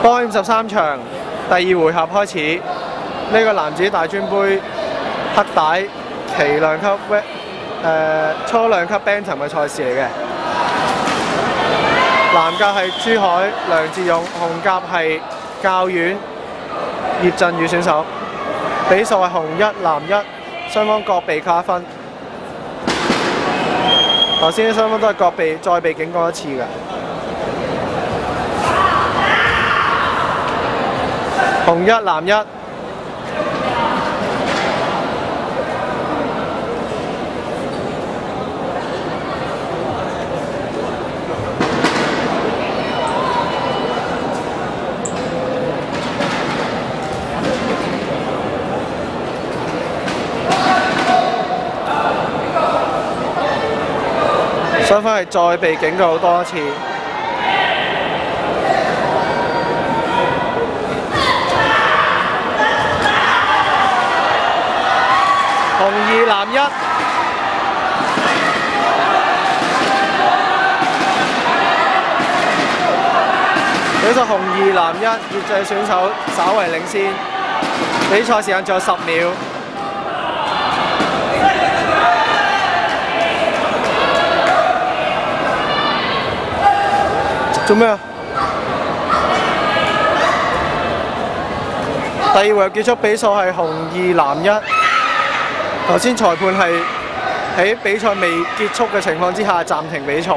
波 M13 場第2回合開始，呢個男子大專杯黑帶旗量級初量級 Bantam 嘅賽事嚟嘅。藍甲係珠海梁志勇，紅甲係教院葉振宇選手。比數係紅一藍一，雙方各被卡分。頭先雙方都係再被警告一次嘅。紅一藍一。雙方係再被警告多一次。紅二藍一。比數紅二藍一，葉振選手稍為領先。比賽時間仲有10秒。做咩啊？第2回合結束，比數係紅2藍1。頭先裁判係喺比賽未結束嘅情況之下暫停比賽。